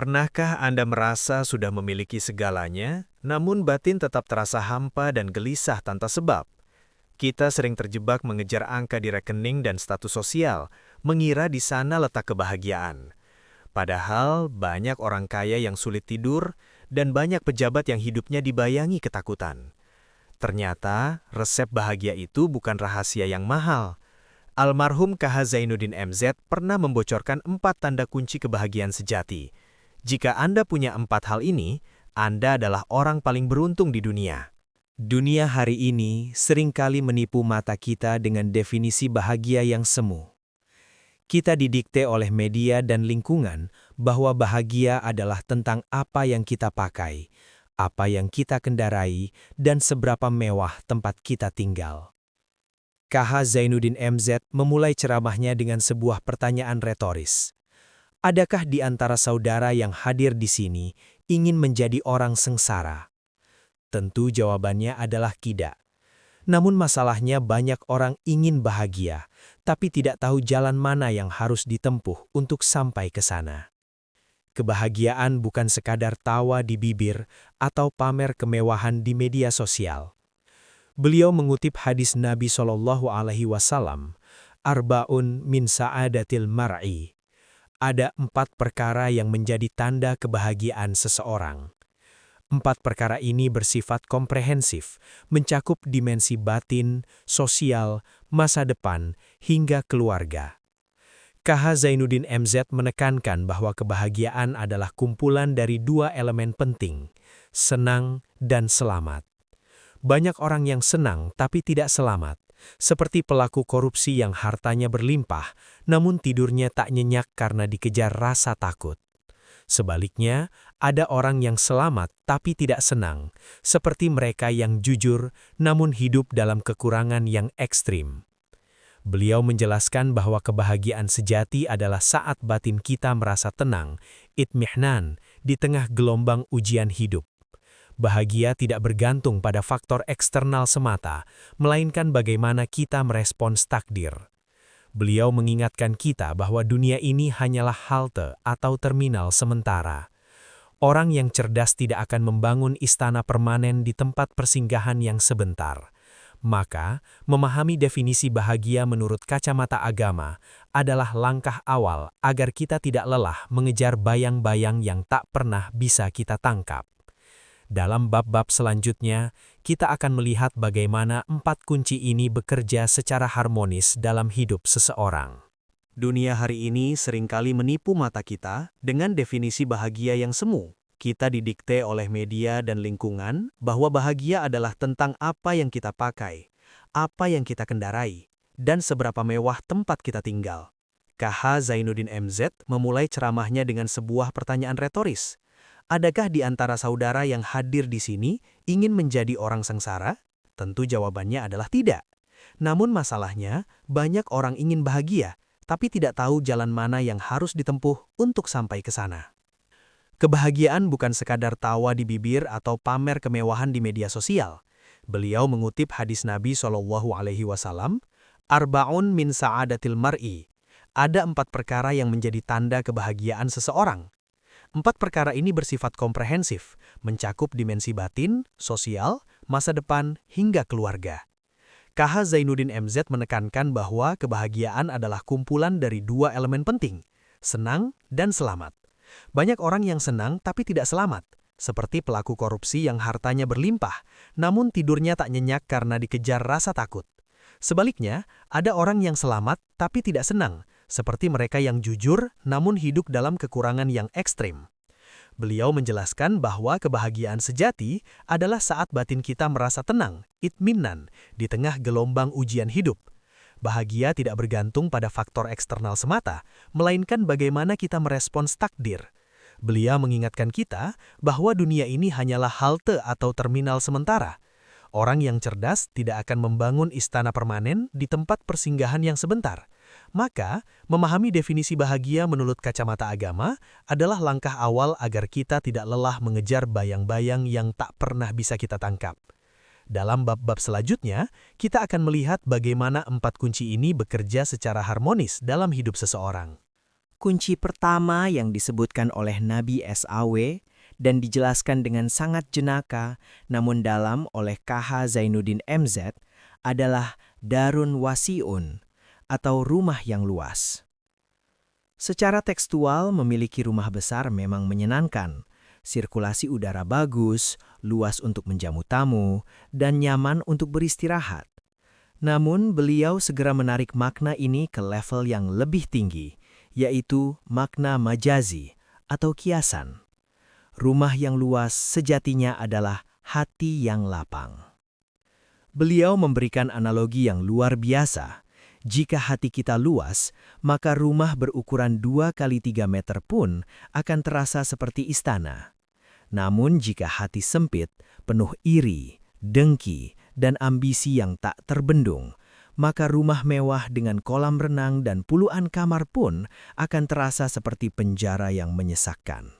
Pernahkah Anda merasa sudah memiliki segalanya, namun batin tetap terasa hampa dan gelisah tanpa sebab? Kita sering terjebak mengejar angka di rekening dan status sosial, mengira di sana letak kebahagiaan. Padahal banyak orang kaya yang sulit tidur, dan banyak pejabat yang hidupnya dibayangi ketakutan. Ternyata, resep bahagia itu bukan rahasia yang mahal. Almarhum KH Zainuddin MZ pernah membocorkan 4 tanda kunci kebahagiaan sejati. Jika Anda punya 4 hal ini, Anda adalah orang paling beruntung di dunia. Dunia hari ini seringkali menipu mata kita dengan definisi bahagia yang semu. Kita didikte oleh media dan lingkungan bahwa bahagia adalah tentang apa yang kita pakai, apa yang kita kendarai, dan seberapa mewah tempat kita tinggal. KH Zainuddin MZ memulai ceramahnya dengan sebuah pertanyaan retoris. Adakah di antara saudara yang hadir di sini ingin menjadi orang sengsara? Tentu jawabannya adalah tidak. Namun masalahnya banyak orang ingin bahagia, tapi tidak tahu jalan mana yang harus ditempuh untuk sampai ke sana. Kebahagiaan bukan sekadar tawa di bibir atau pamer kemewahan di media sosial. Beliau mengutip hadis Nabi SAW, "Arba'un min sa'adatil mar'i." Ada 4 perkara yang menjadi tanda kebahagiaan seseorang. 4 perkara ini bersifat komprehensif, mencakup dimensi batin, sosial, masa depan, hingga keluarga. KH Zainuddin MZ menekankan bahwa kebahagiaan adalah kumpulan dari 2 elemen penting, senang dan selamat. Banyak orang yang senang tapi tidak selamat, seperti pelaku korupsi yang hartanya berlimpah, namun tidurnya tak nyenyak karena dikejar rasa takut. Sebaliknya, ada orang yang selamat tapi tidak senang, seperti mereka yang jujur namun hidup dalam kekurangan yang ekstrim. Beliau menjelaskan bahwa kebahagiaan sejati adalah saat batin kita merasa tenang, itmihnan, di tengah gelombang ujian hidup. Bahagia tidak bergantung pada faktor eksternal semata, melainkan bagaimana kita merespons takdir. Beliau mengingatkan kita bahwa dunia ini hanyalah halte atau terminal sementara. Orang yang cerdas tidak akan membangun istana permanen di tempat persinggahan yang sebentar. Maka, memahami definisi bahagia menurut kacamata agama adalah langkah awal agar kita tidak lelah mengejar bayang-bayang yang tak pernah bisa kita tangkap. Dalam bab-bab selanjutnya, kita akan melihat bagaimana 4 kunci ini bekerja secara harmonis dalam hidup seseorang. Dunia hari ini seringkali menipu mata kita dengan definisi bahagia yang semu. Kita didikte oleh media dan lingkungan bahwa bahagia adalah tentang apa yang kita pakai, apa yang kita kendarai, dan seberapa mewah tempat kita tinggal. KH Zainuddin MZ memulai ceramahnya dengan sebuah pertanyaan retoris. Adakah di antara saudara yang hadir di sini ingin menjadi orang sengsara? Tentu jawabannya adalah tidak. Namun masalahnya, banyak orang ingin bahagia, tapi tidak tahu jalan mana yang harus ditempuh untuk sampai ke sana. Kebahagiaan bukan sekadar tawa di bibir atau pamer kemewahan di media sosial. Beliau mengutip hadis Nabi SAW, "Arba'un min sa'adatil mar'i." Ada 4 perkara yang menjadi tanda kebahagiaan seseorang. 4 perkara ini bersifat komprehensif, mencakup dimensi batin, sosial, masa depan, hingga keluarga. KH Zainuddin MZ menekankan bahwa kebahagiaan adalah kumpulan dari 2 elemen penting, senang dan selamat. Banyak orang yang senang tapi tidak selamat, seperti pelaku korupsi yang hartanya berlimpah, namun tidurnya tak nyenyak karena dikejar rasa takut. Sebaliknya, ada orang yang selamat tapi tidak senang, seperti mereka yang jujur namun hidup dalam kekurangan yang ekstrim. Beliau menjelaskan bahwa kebahagiaan sejati adalah saat batin kita merasa tenang, itminan, di tengah gelombang ujian hidup. Bahagia tidak bergantung pada faktor eksternal semata, melainkan bagaimana kita merespons takdir. Beliau mengingatkan kita bahwa dunia ini hanyalah halte atau terminal sementara. Orang yang cerdas tidak akan membangun istana permanen di tempat persinggahan yang sebentar. Maka, memahami definisi bahagia menurut kacamata agama adalah langkah awal agar kita tidak lelah mengejar bayang-bayang yang tak pernah bisa kita tangkap. Dalam bab-bab selanjutnya, kita akan melihat bagaimana 4 kunci ini bekerja secara harmonis dalam hidup seseorang. Kunci pertama yang disebutkan oleh Nabi SAW dan dijelaskan dengan sangat jenaka namun dalam oleh KH Zainuddin MZ adalah Darun Wasi'un atau rumah yang luas. Secara tekstual, memiliki rumah besar memang menyenangkan. Sirkulasi udara bagus, luas untuk menjamu tamu, dan nyaman untuk beristirahat. Namun, beliau segera menarik makna ini ke level yang lebih tinggi, yaitu makna majazi atau kiasan. Rumah yang luas sejatinya adalah hati yang lapang. Beliau memberikan analogi yang luar biasa. Jika hati kita luas, maka rumah berukuran 2 kali 3 meter pun akan terasa seperti istana. Namun jika hati sempit, penuh iri, dengki, dan ambisi yang tak terbendung, maka rumah mewah dengan kolam renang dan puluhan kamar pun akan terasa seperti penjara yang menyesakkan.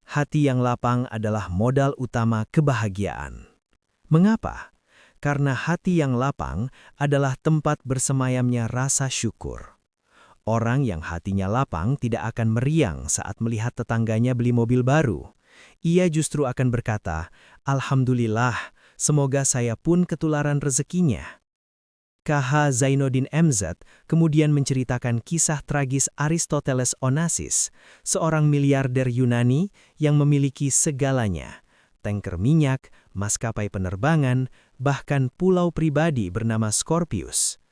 Hati yang lapang adalah modal utama kebahagiaan. Mengapa? Karena hati yang lapang adalah tempat bersemayamnya rasa syukur. Orang yang hatinya lapang tidak akan meriang saat melihat tetangganya beli mobil baru. Ia justru akan berkata, "Alhamdulillah, semoga saya pun ketularan rezekinya." KH Zainuddin MZ kemudian menceritakan kisah tragis Aristoteles Onassis, seorang miliarder Yunani yang memiliki segalanya. Tanker minyak, maskapai penerbangan, bahkan pulau pribadi bernama Scorpius.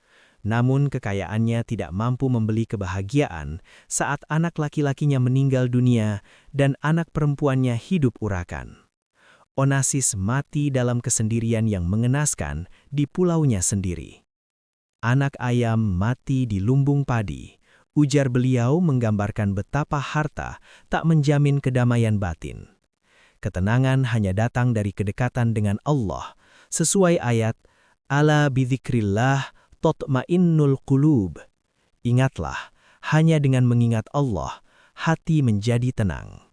Namun kekayaannya tidak mampu membeli kebahagiaan saat anak laki-lakinya meninggal dunia dan anak perempuannya hidup urakan. Onassis mati dalam kesendirian yang mengenaskan di pulaunya sendiri. Anak ayam mati di lumbung padi. Ujar beliau menggambarkan betapa harta tak menjamin kedamaian batin. Ketenangan hanya datang dari kedekatan dengan Allah, sesuai ayat, "Ala bidzikrillah tatma'innul qulub." Ingatlah, hanya dengan mengingat Allah, hati menjadi tenang.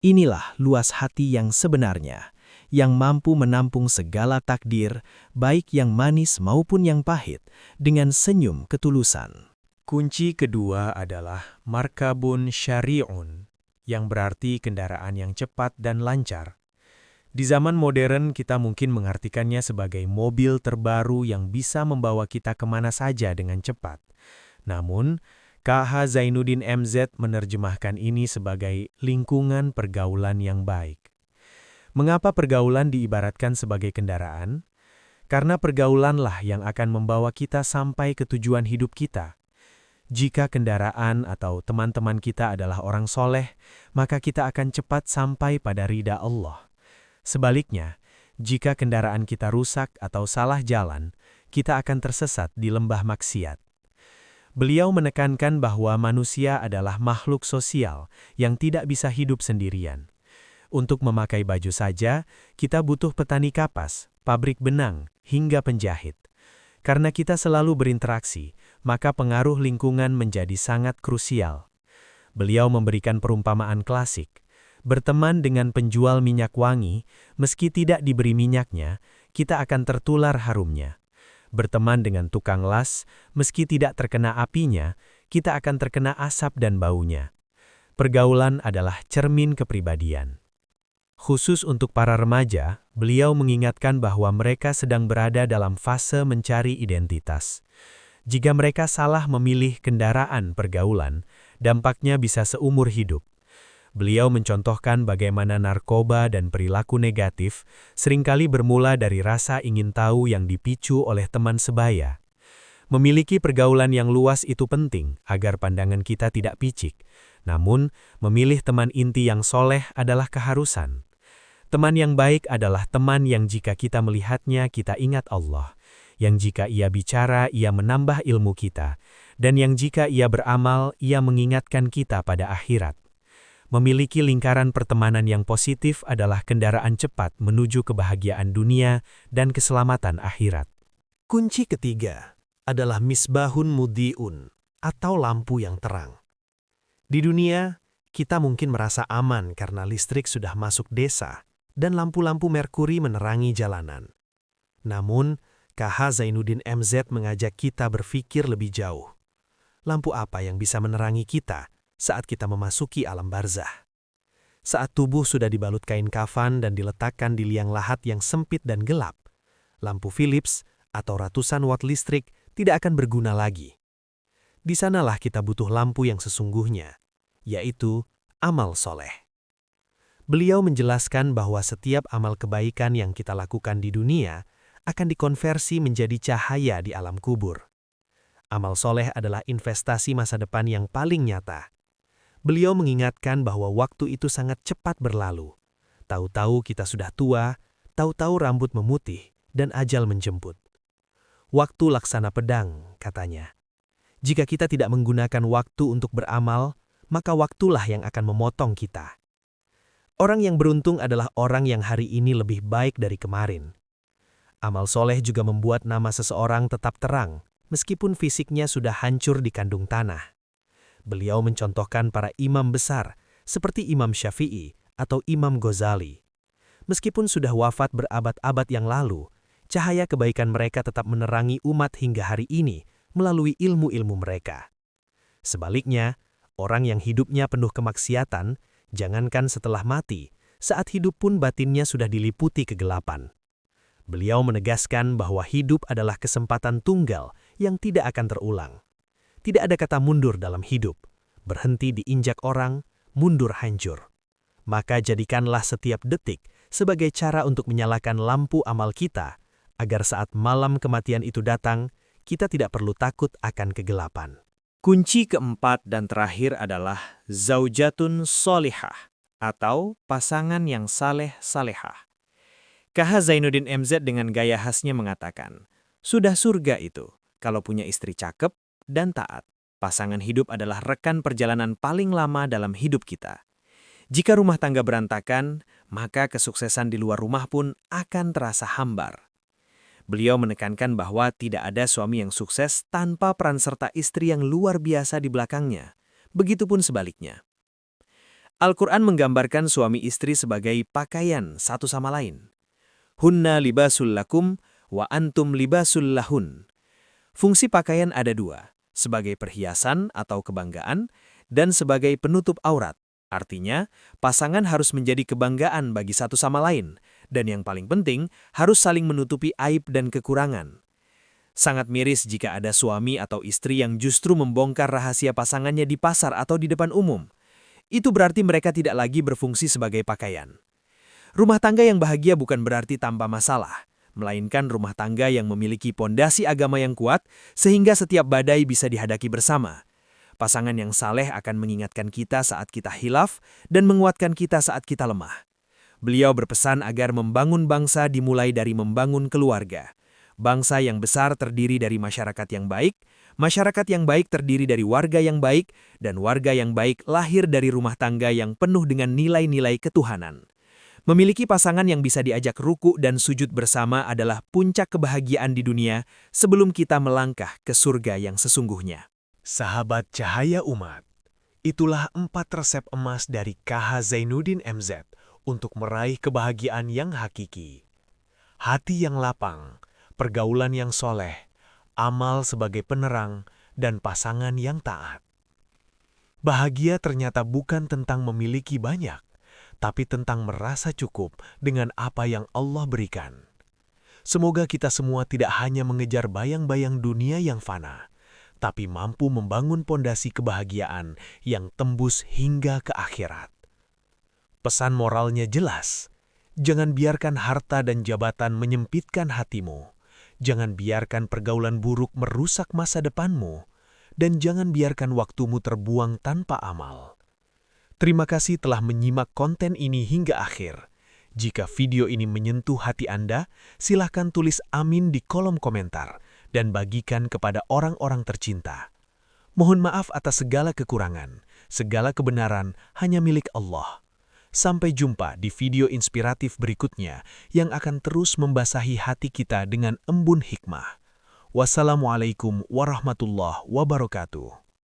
Inilah luas hati yang sebenarnya, yang mampu menampung segala takdir, baik yang manis maupun yang pahit, dengan senyum ketulusan. Kunci kedua adalah markabun syari'un, yang berarti kendaraan yang cepat dan lancar. Di zaman modern kita mungkin mengartikannya sebagai mobil terbaru yang bisa membawa kita kemana saja dengan cepat. Namun, KH Zainuddin MZ menerjemahkan ini sebagai lingkungan pergaulan yang baik. Mengapa pergaulan diibaratkan sebagai kendaraan? Karena pergaulanlah yang akan membawa kita sampai ke tujuan hidup kita. Jika kendaraan atau teman-teman kita adalah orang soleh, maka kita akan cepat sampai pada ridha Allah. Sebaliknya, jika kendaraan kita rusak atau salah jalan, kita akan tersesat di lembah maksiat. Beliau menekankan bahwa manusia adalah makhluk sosial yang tidak bisa hidup sendirian. Untuk memakai baju saja, kita butuh petani kapas, pabrik benang, hingga penjahit. Karena kita selalu berinteraksi, maka pengaruh lingkungan menjadi sangat krusial. Beliau memberikan perumpamaan klasik. Berteman dengan penjual minyak wangi, meski tidak diberi minyaknya, kita akan tertular harumnya. Berteman dengan tukang las, meski tidak terkena apinya, kita akan terkena asap dan baunya. Pergaulan adalah cermin kepribadian. Khusus untuk para remaja, beliau mengingatkan bahwa mereka sedang berada dalam fase mencari identitas. Jika mereka salah memilih kendaraan pergaulan, dampaknya bisa seumur hidup. Beliau mencontohkan bagaimana narkoba dan perilaku negatif seringkali bermula dari rasa ingin tahu yang dipicu oleh teman sebaya. Memiliki pergaulan yang luas itu penting agar pandangan kita tidak picik. Namun, memilih teman inti yang soleh adalah keharusan. Teman yang baik adalah teman yang jika kita melihatnya kita ingat Allah, yang jika ia bicara ia menambah ilmu kita, dan yang jika ia beramal ia mengingatkan kita pada akhirat. Memiliki lingkaran pertemanan yang positif adalah kendaraan cepat menuju kebahagiaan dunia dan keselamatan akhirat. Kunci ketiga adalah misbahun mudhi'un atau lampu yang terang. Di dunia, kita mungkin merasa aman karena listrik sudah masuk desa dan lampu-lampu merkuri menerangi jalanan. Namun, KH Zainuddin MZ mengajak kita berpikir lebih jauh. lampu apa yang bisa menerangi kita saat kita memasuki alam barzah? Saat tubuh sudah dibalut kain kafan dan diletakkan di liang lahat yang sempit dan gelap, lampu Philips atau ratusan watt listrik tidak akan berguna lagi. Di sanalah kita butuh lampu yang sesungguhnya, yaitu amal soleh. Beliau menjelaskan bahwa setiap amal kebaikan yang kita lakukan di dunia akan dikonversi menjadi cahaya di alam kubur. Amal soleh adalah investasi masa depan yang paling nyata. Beliau mengingatkan bahwa waktu itu sangat cepat berlalu. Tahu-tahu kita sudah tua, tahu-tahu rambut memutih, dan ajal menjemput. Waktu laksana pedang, katanya. Jika kita tidak menggunakan waktu untuk beramal, maka waktulah yang akan memotong kita. Orang yang beruntung adalah orang yang hari ini lebih baik dari kemarin. Amal soleh juga membuat nama seseorang tetap terang, meskipun fisiknya sudah hancur di kandung tanah. Beliau mencontohkan para imam besar, seperti Imam Syafi'i atau Imam Ghazali. Meskipun sudah wafat berabad-abad yang lalu, cahaya kebaikan mereka tetap menerangi umat hingga hari ini melalui ilmu-ilmu mereka. Sebaliknya, orang yang hidupnya penuh kemaksiatan, jangankan setelah mati, saat hidup pun batinnya sudah diliputi kegelapan. Beliau menegaskan bahwa hidup adalah kesempatan tunggal yang tidak akan terulang. Tidak ada kata mundur dalam hidup. Berhenti diinjak orang, mundur hancur. Maka jadikanlah setiap detik sebagai cara untuk menyalakan lampu amal kita, agar saat malam kematian itu datang, kita tidak perlu takut akan kegelapan. Kunci keempat dan terakhir adalah zaujatun solihah atau pasangan yang saleh-salehah. KH Zainuddin MZ dengan gaya khasnya mengatakan, sudah surga itu kalau punya istri cakep dan taat. Pasangan hidup adalah rekan perjalanan paling lama dalam hidup kita. Jika rumah tangga berantakan, maka kesuksesan di luar rumah pun akan terasa hambar. Beliau menekankan bahwa tidak ada suami yang sukses tanpa peran serta istri yang luar biasa di belakangnya. Begitupun sebaliknya. Al-Quran menggambarkan suami istri sebagai pakaian satu sama lain. Hunna libasul lakum wa antum libasul lahun. Fungsi pakaian ada dua, sebagai perhiasan atau kebanggaan, dan sebagai penutup aurat. Artinya, pasangan harus menjadi kebanggaan bagi satu sama lain, dan yang paling penting, harus saling menutupi aib dan kekurangan. Sangat miris jika ada suami atau istri yang justru membongkar rahasia pasangannya di pasar atau di depan umum. Itu berarti mereka tidak lagi berfungsi sebagai pakaian. Rumah tangga yang bahagia bukan berarti tanpa masalah, melainkan rumah tangga yang memiliki pondasi agama yang kuat sehingga setiap badai bisa dihadapi bersama. Pasangan yang saleh akan mengingatkan kita saat kita hilaf dan menguatkan kita saat kita lemah. Beliau berpesan agar membangun bangsa dimulai dari membangun keluarga. Bangsa yang besar terdiri dari masyarakat yang baik terdiri dari warga yang baik, dan warga yang baik lahir dari rumah tangga yang penuh dengan nilai-nilai ketuhanan. Memiliki pasangan yang bisa diajak ruku dan sujud bersama adalah puncak kebahagiaan di dunia sebelum kita melangkah ke surga yang sesungguhnya. Sahabat Cahaya Umat, itulah 4 resep emas dari KH Zainuddin MZ untuk meraih kebahagiaan yang hakiki. Hati yang lapang, pergaulan yang soleh, amal sebagai penerang, dan pasangan yang taat. Bahagia ternyata bukan tentang memiliki banyak, tapi tentang merasa cukup dengan apa yang Allah berikan. Semoga kita semua tidak hanya mengejar bayang-bayang dunia yang fana, tapi mampu membangun pondasi kebahagiaan yang tembus hingga ke akhirat. Pesan moralnya jelas, jangan biarkan harta dan jabatan menyempitkan hatimu, jangan biarkan pergaulan buruk merusak masa depanmu, dan jangan biarkan waktumu terbuang tanpa amal. Terima kasih telah menyimak konten ini hingga akhir. Jika video ini menyentuh hati Anda, silakan tulis amin di kolom komentar dan bagikan kepada orang-orang tercinta. Mohon maaf atas segala kekurangan, segala kebenaran hanya milik Allah. Sampai jumpa di video inspiratif berikutnya yang akan terus membasahi hati kita dengan embun hikmah. Wassalamualaikum warahmatullahi wabarakatuh.